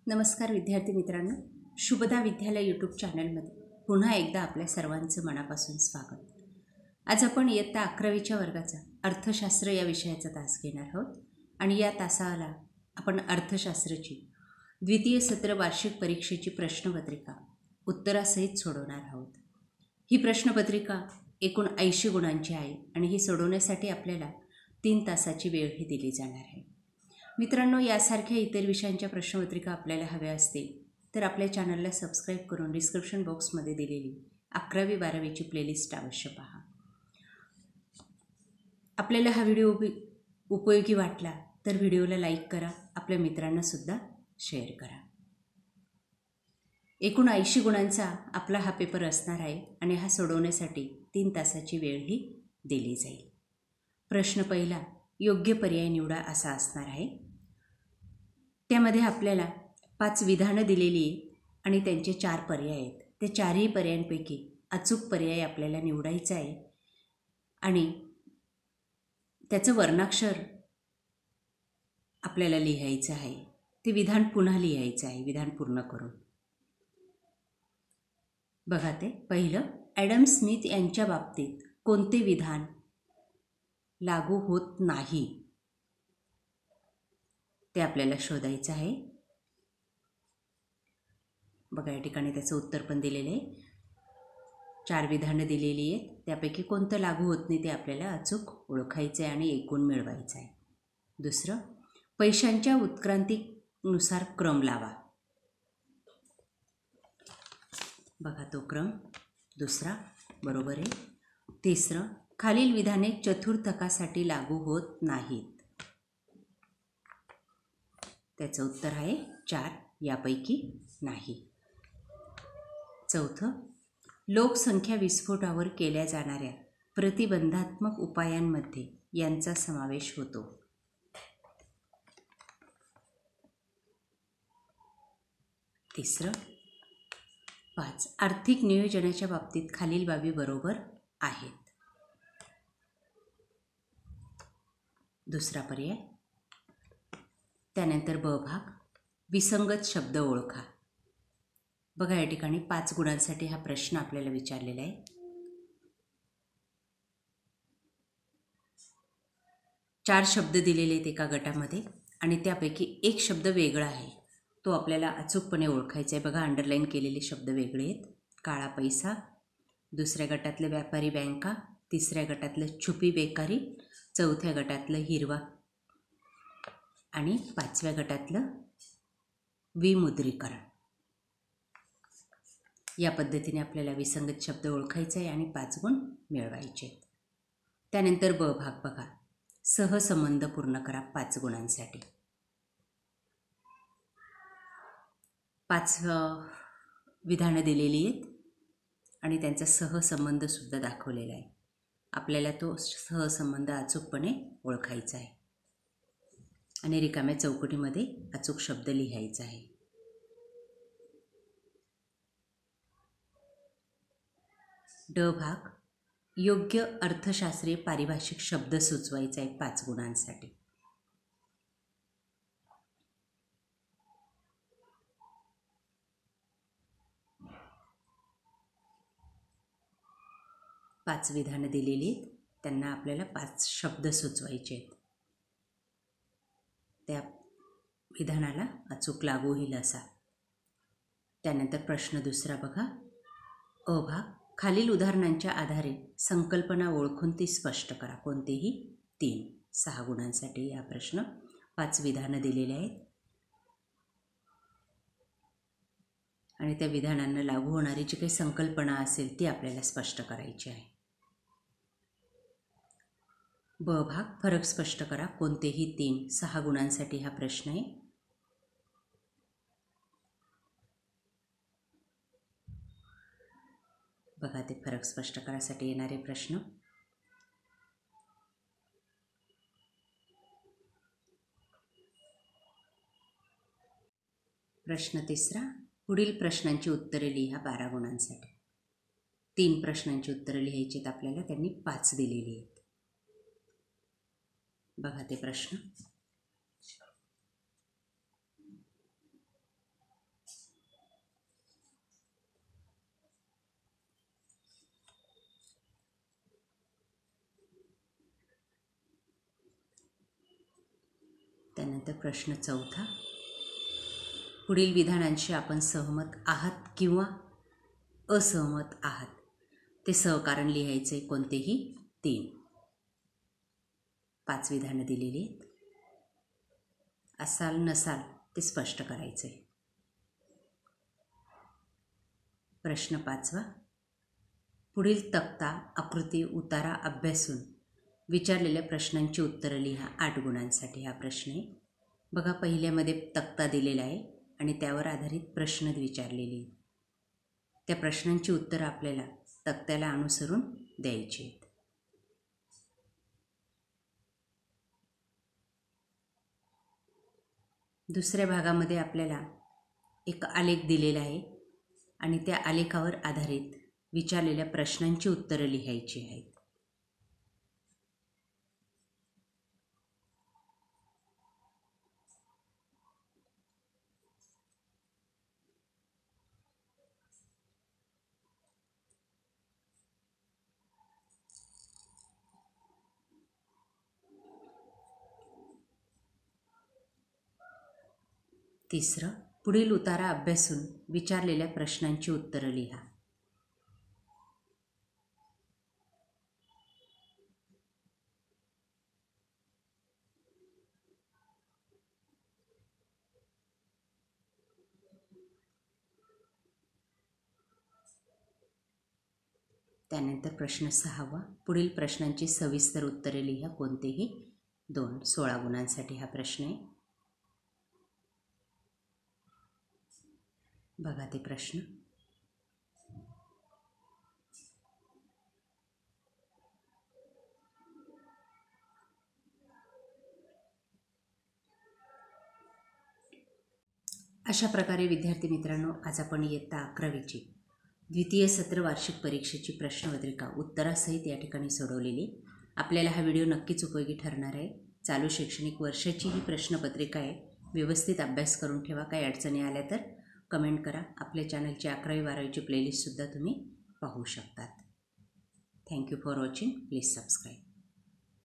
नमस्कार विद्यार्थी मित्रांनो, शुभदा विद्यालय यूट्यूब चॅनलमध्ये पुन्हा एकदा आपल्या सर्वांचं मनापासून स्वागत. आज आपण इयत्ता 11वीच्या वर्गाचा अर्थशास्त्र या विषयाचा तास घेणार आहोत आणि या तासाला आपण अर्थशास्त्राची द्वितीय सत्र वार्षिक परीक्षेची प्रश्नपत्रिका उत्तरासहित सोडवणार आहोत. ही प्रश्नपत्रिका एकूण 80 गुणांची आहे आणि ही सोडवण्यासाठी आपल्याला 3 तासाची वेळ ही दिली जाणार आहे. मित्रांनो, यासारख्या इतर विषयांच्या प्रश्नपत्रिका आपल्याला हव्या असतील तर आपल्या चॅनलला सबस्क्राईब करून डिस्क्रिप्शन बॉक्समध्ये दिलेली 11वी 12वीची प्लेलिस्ट अवश्य पहा. आपल्याला हा व्हिडिओ उपयोगी वाटला तर व्हिडिओला लाईक करा, आपल्या मित्रांनासुद्धा शेअर करा. एकूण 80 गुणांचा आपला हा पेपर असणार आहे आणि हा सोडवण्यासाठी 3 तासाची वेळ ही दिली जाईल. प्रश्न पहिला, योग्य पर्याय निवडा असा असणार आहे. त्यामध्ये आपल्याला 5 विधानं दिलेली आहे आणि त्यांचे 4 पर्याय आहेत. त्या 4ही पर्यायांपैकी अचूक पर्याय आपल्याला निवडायचा आहे आणि त्याचं वर्णाक्षर आपल्याला लिहायचं आहे. ते विधान पुन्हा लिहायचं आहे, विधान पूर्ण करून. बघा, ते पहिलं, ॲडम स्मिथ यांच्या बाबतीत कोणते विधान लागू होत नाही ते आपल्याला शोधायचं आहे. बघा, या ठिकाणी त्याचं उत्तर पण दिलेलं आहे. 4 विधानं दिलेली आहेत, त्यापैकी कोणतं लागू होत नाही ते आपल्याला अचूक ओळखायचं आहे आणि एकूण मिळवायचं आहे. दुसरं, पैशांच्या उत्क्रांतीनुसार क्रम लावा. बघा, तो क्रम दुसरा बरोबर आहे. तिसरं, खालील विधाने चतुर्थकासाठी लागू होत नाहीत. त्याचं उत्तर आहे 4 यापैकी नाही. चौथं, लोकसंख्या विस्फोटावर केल्या जाणाऱ्या प्रतिबंधात्मक उपायांमध्ये यांचा समावेश होतो. तिसरं, 5, आर्थिक नियोजनाच्या बाबतीत खालील बाबी बरोबर आहेत. दुसरा पर्याय. त्यानंतर ब भाग, विसंगत शब्द ओळखा. बघा, या ठिकाणी 5 गुणांसाठी हा प्रश्न आपल्याला विचारलेला आहे. 4 शब्द दिलेले आहेत एका गटामध्ये आणि त्यापैकी एक शब्द वेगळा आहे, तो आपल्याला अचूकपणे ओळखायचा आहे. बघा, अंडरलाईन केलेले शब्द वेगळे आहेत. काळा पैसा, दुसऱ्या गटातलं व्यापारी बँका, तिसऱ्या गटातलं छुपी बेकारी, चौथ्या गटातलं हिरवा आणि 5व्या गटातलं विमुद्रीकरण. या पद्धतीने आपल्याला विसंगत शब्द ओळखायचा आहे आणि 5 गुण मिळवायचे आहेत. त्यानंतर ब भाग बघा, सहसंबंध पूर्ण करा 5 गुणांसाठी. 5 विधानं दिलेली आहेत आणि त्यांचा सहसंबंधसुद्धा दाखवलेला आहे. आपल्याला तो सहसंबंध अचूकपणे ओळखायचा आहे आणि रिकाम्या चौकटीमध्ये अचूक शब्द लिहायचा आहे. ड भाग, योग्य अर्थशास्त्रीय पारिभाषिक शब्द सुचवायचा आहे 5 गुणांसाठी. पाच विधानं दिलेली आहेत, त्यांना आपल्याला 5 शब्द सुचवायचे आहेत. त्या विधानाला अचूक लागू होईल असा. त्यानंतर प्रश्न दुसरा बघा, अ भाग, खालील उदाहरणांच्या आधारे संकल्पना ओळखून ती स्पष्ट करा. कोणतेही 3. 6 गुणांसाठी हा प्रश्न. 5 विधानं दिलेले आहेत आणि त्या विधानांना लागू होणारी जी काही संकल्पना असेल ती आपल्याला स्पष्ट करायची आहे. ब भाग, फरक स्पष्ट करा. कोणतेही 3. 6 गुणांसाठी हा प्रश्न आहे. बघा, ते फरक स्पष्ट करायसाठी येणारे प्रश्न. प्रश्न तिसरा, पुढील प्रश्नांची उत्तरे लिहा 12 गुणांसाठी. 3 प्रश्नांची उत्तरे लिहायची आहेत आपल्याला, त्यांनी 5 दिलेली आहेत. बघा ते प्रश्न. त्यानंतर प्रश्न 4, पुढील विधानांशी आपण सहमत आहात किंवा असहमत आहात ते सहकारण लिहायचे, कोणतेही 3. 5 विधानं दिलेली आहेत. असाल नसाल ते स्पष्ट करायचे. प्रश्न 5, पुढील तक्ता, आकृती, उतारा अभ्यासून विचारलेल्या प्रश्नांची उत्तरं लिहा. 8 गुणांसाठी हा प्रश्न आहे. बघा, पहिल्यामध्ये तक्ता दिलेला आहे आणि त्यावर आधारित प्रश्न विचारलेले आहेत. त्या प्रश्नांची उत्तरं आपल्याला तक्त्याला अनुसरून द्यायची आहेत. दुसऱ्या भागामध्ये आपल्याला एक आलेख दिलेला आहे आणि त्या आलेखावर आधारित विचारलेल्या प्रश्नांची उत्तरं लिहायची आहेत. तिसरं, पुढील उतारा अभ्यासून विचारलेल्या प्रश्नांची उत्तरं लिहा. त्यानंतर प्रश्न 6, पुढील प्रश्नांची सविस्तर उत्तरे लिहा, कोणतेही 2. 16 गुणांसाठी हा प्रश्न आहे. बघा ते प्रश्न. अशा प्रकारे विद्यार्थी मित्रांनो, आज आपण इयत्ता 11वीची द्वितीय सत्र वार्षिक परीक्षेची प्रश्नपत्रिका उत्तरासहित या ठिकाणी सोडवलेली. आपल्याला हा व्हिडिओ नक्कीच उपयोगी ठरणार आहे. चालू शैक्षणिक वर्षाची ही प्रश्नपत्रिका आहे. व्यवस्थित अभ्यास करून ठेवा. काही अडचणी आल्या तर कमेंट करा. आपल्या चॅनलची 11वी 12वीची प्लेलिस्टसुद्धा तुम्ही पाहू शकतात. Thank you for watching. Please subscribe.